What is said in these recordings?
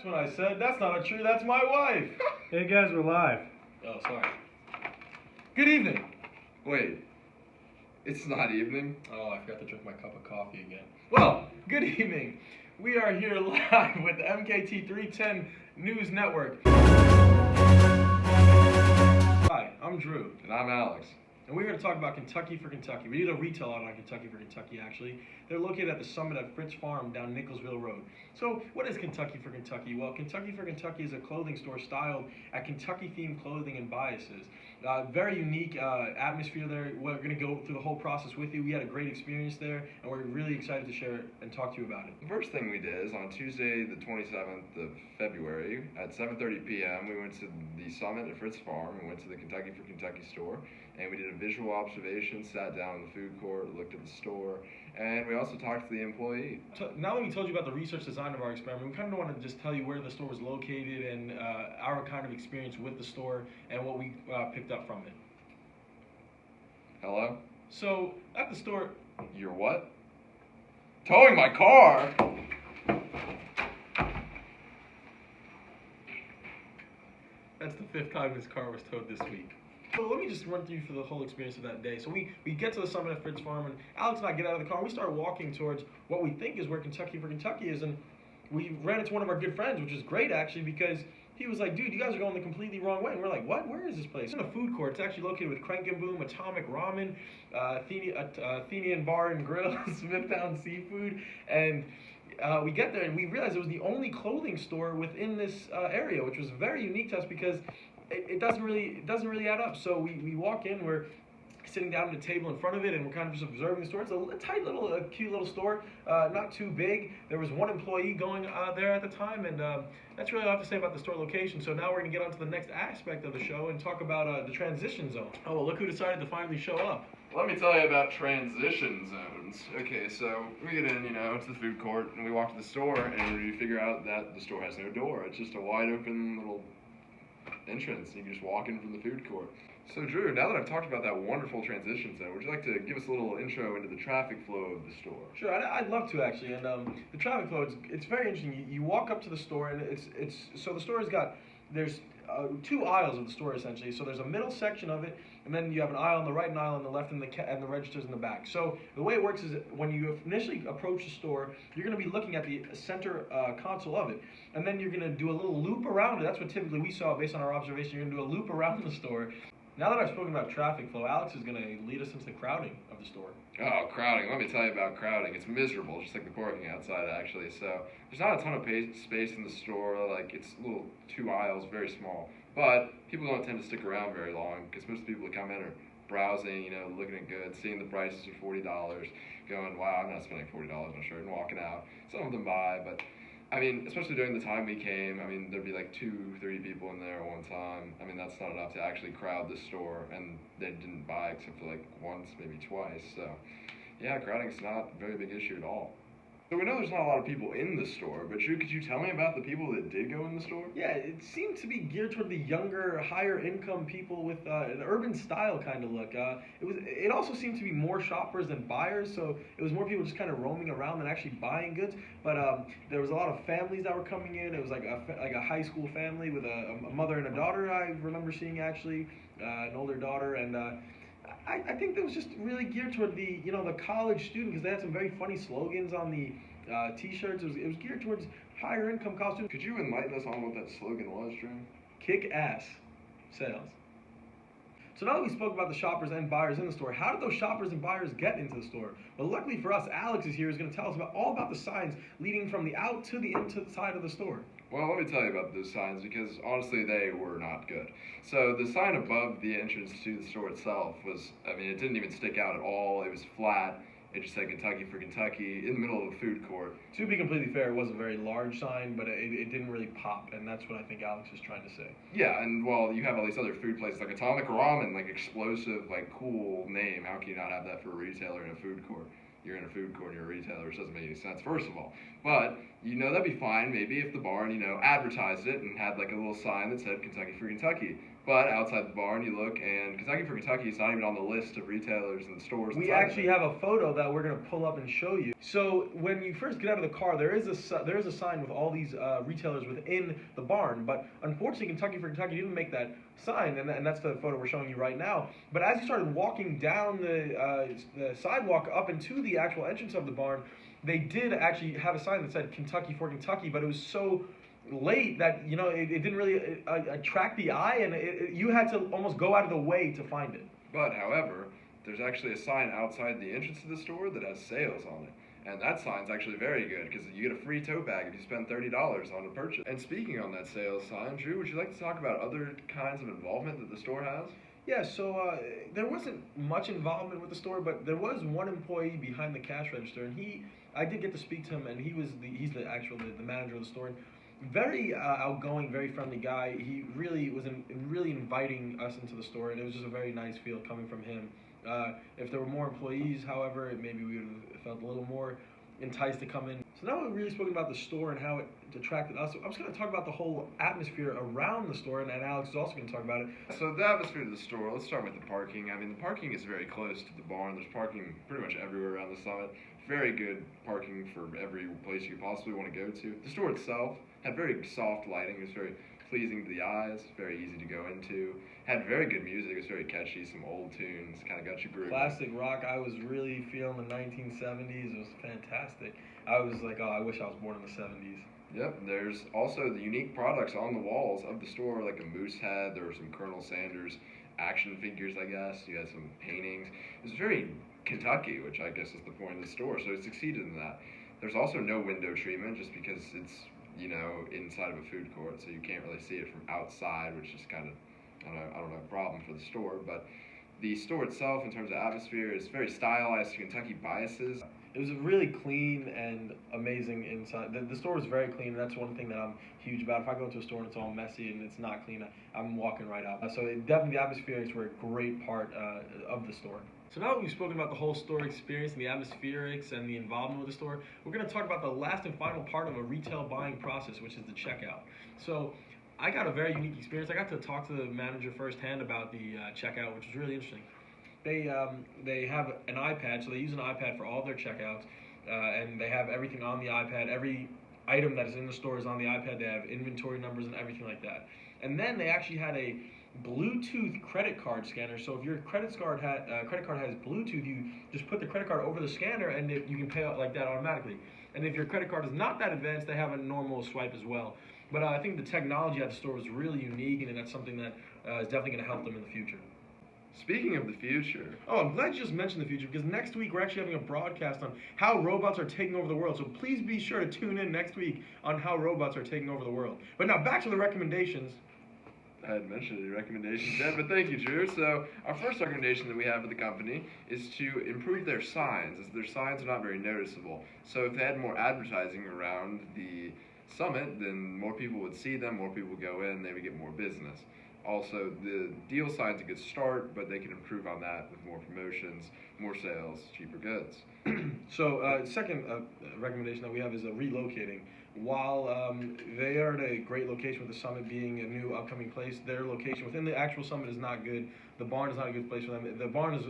That's what I said. That's not true. That's my wife. Hey guys, we're live. Oh, sorry. Good evening. Wait, it's not evening? Oh, I forgot to drink my cup of coffee again. Well, good evening. We are here live with the MKT310 News Network. Hi, I'm Drew. And I'm Alex. And we're here to talk about Ky4Ky. We did a retail out on Ky4Ky, actually. They're located at the summit at Fritz Farm down Nicholsville Road. So, what is Ky4Ky? Well, Ky4Ky is a clothing store styled at Kentucky-themed clothing and biases. Very unique atmosphere there. We're going to go through the whole process with you. We had a great experience there, and we're really excited to share it and talk to you about it. The first thing we did is on Tuesday, the 27th of February, at 7:30 p.m., we went to the summit at Fritz Farm. We went to the Ky4Ky store, and we did a visual observation, sat down in the food court, looked at the store, and we also talked to the employee. So now that we told you about the research design of our experiment, we kind of want to just tell you where the store was located and our kind of experience with the store and what we picked up from it. Hello? So, at the store... You're what? Towing my car? That's the 5th time this car was towed this week. So let me just run through for the whole experience of that day. So we get to the summit at Fritz Farm, and Alex and I get out of the car, and we start walking towards what we think is where Ky4Ky is, and we ran into one of our good friends, which is great, actually, because he was like, dude, you guys are going the completely wrong way. And we're like, what? Where is this place? It's in a food court. It's actually located with Crank and Boom, Atomic Ramen, Athenian Bar and Grill, Smithtown Seafood, and we get there, and we realized it was the only clothing store within this area, which was very unique to us because it doesn't really add up. So we walk in, we're sitting down at a table in front of it, and we're kind of just observing the store. It's a tight little, cute little store, not too big. There was one employee going there at the time, and that's really all I have to say about the store location. So now we're going to get on to the next aspect of the show and talk about the transition zone. Oh, well, look who decided to finally show up. Let me tell you about transition zones. Okay, so we get in, to the food court, and we walk to the store, and we figure out that the store has no door. It's just a wide open little entrance. You can just walk in from the food court. So Drew, now that I've talked about that wonderful transition zone, would you like to give us a little intro into the traffic flow of the store? Sure, I'd love to, actually. And the traffic flow, it's very interesting. You walk up to the store, and so the store has got, there's 2 aisles of the store, essentially. So there's a middle section of it, and then you have an aisle on the right and aisle on the left, and the registers in the back. So the way it works is that when you initially approach the store, you're going to be looking at the center console of it, and then you're going to do a little loop around it. That's what typically we saw based on our observation. You're going to do a loop around the store. Now that I've spoken about traffic flow, Alex is going to lead us into the crowding of the store. Oh, crowding. Let me tell you about crowding. It's miserable, just like the parking outside, actually. So there's not a ton of space in the store. Like, it's little 2 aisles, very small. But people don't tend to stick around very long because most people that come in are browsing, looking at goods, seeing the prices are $40, going, wow, I'm not spending $40 on a shirt, and walking out. Some of them buy, but I mean, especially during the time we came, I mean, there'd be like 2-3 people in there at one time. I mean, that's not enough to actually crowd the store, and they didn't buy except for like once, maybe twice. So, yeah, crowding's not a very big issue at all. So we know there's not a lot of people in the store, but Drew, could you tell me about the people that did go in the store? Yeah, it seemed to be geared toward the younger, higher income people with an urban style kind of look. It also seemed to be more shoppers than buyers, so it was more people just kind of roaming around than actually buying goods. But there was a lot of families that were coming in. It was like a high school family with a mother and a daughter. I remember seeing actually an older daughter, and I think that was just really geared toward the the college student, because they had some very funny slogans on the t-shirts. It was geared towards higher income college students. Could you enlighten us on what that slogan was, Drew? Kick ass sales. So now that we spoke about the shoppers and buyers in the store, how did those shoppers and buyers get into the store? Well, luckily for us, Alex is here, is going to tell us all about the signs leading from the out to the inside of the store. Well, let me tell you about those signs, because honestly, they were not good. So the sign above the entrance to the store itself was, I mean, it didn't even stick out at all. It was flat. It just said Ky4Ky in the middle of a food court. To be completely fair, it was a very large sign, but it didn't really pop, and that's what I think Alex is trying to say. Yeah, and well, you have all these other food places like Atomic Ramen, like explosive, like cool name. How can you not have that for a retailer in a food court? You're in a food court and you're a retailer, which doesn't make any sense, first of all. But, that'd be fine maybe if the barn, advertised it and had like a little sign that said Ky4Ky. But outside the barn, you look, and Ky4Ky is not even on the list of retailers and stores. We actually have a photo that we're going to pull up and show you. So when you first get out of the car, there is a sign with all these retailers within the barn. But unfortunately, Ky4Ky didn't make that sign, and that's the photo we're showing you right now. But as you started walking down the sidewalk up into the actual entrance of the barn, they did actually have a sign that said Kentucky for Kentucky, but it was so late that it didn't really attract the eye, and you had to almost go out of the way to find it. But however, there's actually a sign outside the entrance to the store that has sales on it, and that sign's actually very good because you get a free tote bag if you spend $30 on a purchase. And speaking on that sales sign, Drew, would you like to talk about other kinds of involvement that the store has? Yeah, so there wasn't much involvement with the store, but there was one employee behind the cash register, and I did get to speak to him, and he's the manager of the store. And very outgoing, very friendly guy. He really was really inviting us into the store, and it was just a very nice feel coming from him. If there were more employees, however, maybe we would have felt a little more enticed to come in. So now we've really spoken about the store and how it attracted us. So I'm just going to talk about the whole atmosphere around the store, and Alex is also going to talk about it. So the atmosphere of the store, let's start with the parking. I mean, the parking is very close to the barn. There's parking pretty much everywhere around the summit. Very good parking for every place you possibly want to go to. The store itself had very soft lighting. It was very pleasing to the eyes, very easy to go into. Had very good music. It was very catchy, some old tunes, kind of got you grooving. Classic rock. I was really feeling the 1970s. It was fantastic. I was like, oh, I wish I was born in the 70s. Yep, there's also the unique products on the walls of the store, like a moose head. There were some Colonel Sanders action figures, I guess. You had some paintings. It was very Kentucky, which I guess is the point of the store, so it succeeded in that. There's also no window treatment, just because it's, inside of a food court, so you can't really see it from outside, which is kind of, I don't know, a problem for the store. But the store itself, in terms of atmosphere, is very stylized to Kentucky biases. It was really clean and amazing inside. The store was very clean, and that's one thing that I'm huge about. If I go to a store and it's all messy and it's not clean, I'm walking right out. So definitely the atmospherics were a great part of the store. So now that we've spoken about the whole store experience and the atmospherics and the involvement with the store, we're going to talk about the last and final part of a retail buying process, which is the checkout. So I got a very unique experience. I got to talk to the manager firsthand about the checkout, which was really interesting. They have an iPad, so they use an iPad for all their checkouts, and they have everything on the iPad. Every item that is in the store is on the iPad. They have inventory numbers and everything like that. And then they actually had a Bluetooth credit card scanner. So if your credit card has Bluetooth, you just put the credit card over the scanner, and you can pay out like that automatically. And if your credit card is not that advanced, they have a normal swipe as well. But I think the technology at the store was really unique, and that's something that is definitely going to help them in the future. Speaking of the future... Oh, I'm glad you just mentioned the future, because next week we're actually having a broadcast on how robots are taking over the world. So please be sure to tune in next week on how robots are taking over the world. But now back to the recommendations. I hadn't mentioned any recommendations yet, but thank you, Drew. So our first recommendation that we have for the company is to improve their signs, as their signs are not very noticeable. So if they had more advertising around the summit, then more people would see them, more people would go in, they would get more business. Also, the deal sign's a good start, but they can improve on that with more promotions, more sales, cheaper goods. So, second recommendation that we have is relocating. While they are at a great location with the summit being a new upcoming place, their location within the actual summit is not good. The barn is not a good place for them. The barn is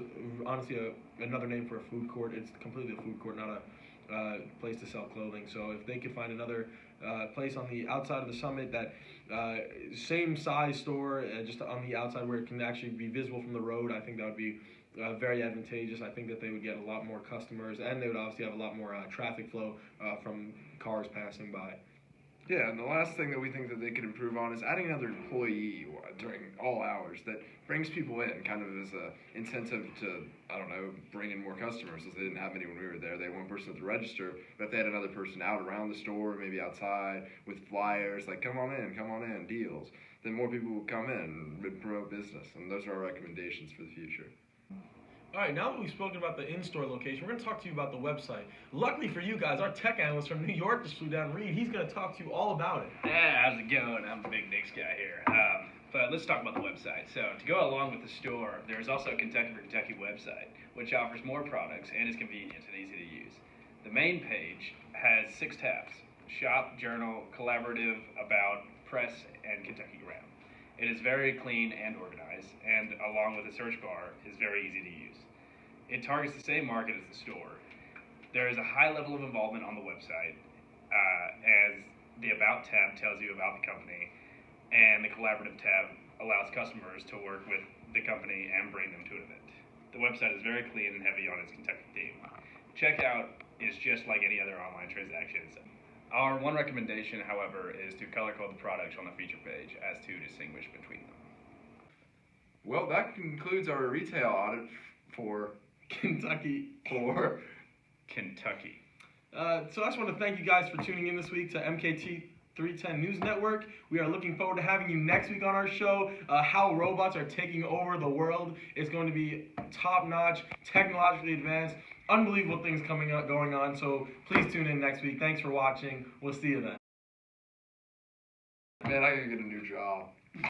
honestly another name for a food court. It's completely a food court, not a place to sell clothing. So if they could find another place on the outside of the summit, that same size store, just on the outside where it can actually be visible from the road, I think that would be very advantageous. I think that they would get a lot more customers, and they would obviously have a lot more traffic flow from cars passing by. Yeah, and the last thing that we think that they could improve on is adding another employee during all hours that brings people in, kind of as a incentive to, I don't know, bring in more customers, as they didn't have any when we were there. They had one person at the register, but if they had another person out around the store, maybe outside, with flyers, like come on in, deals, then more people would come in and promote business, and those are our recommendations for the future. All right, now that we've spoken about the in-store location, we're going to talk to you about the website. Luckily for you guys, our tech analyst from New York just flew down, Reed. He's going to talk to you all about it. Yeah, how's it going? I'm the big Knicks guy here. But let's talk about the website. So to go along with the store, there's also a Kentucky for Kentucky website, which offers more products and is convenient and easy to use. The main page has 6 tabs: Shop, Journal, Collaborative, About, Press, and Kentucky Ground. It is very clean and organized, and along with the search bar, is very easy to use. It targets the same market as the store. There is a high level of involvement on the website, as the About tab tells you about the company, and the Collaborative tab allows customers to work with the company and bring them to an event. The website is very clean and heavy on its Kentucky theme. Checkout is just like any other online transactions. Our one recommendation, however, is to color code the products on the feature page as to distinguish between them. Well, that concludes our retail audit for Kentucky. Kentucky. So I just want to thank you guys for tuning in this week to MKT310 News Network. We are looking forward to having you next week on our show. How robots are taking over the world is going to be top-notch, technologically advanced, unbelievable things going on. So please tune in next week. Thanks for watching. We'll see you then. Man, I gotta get a new job.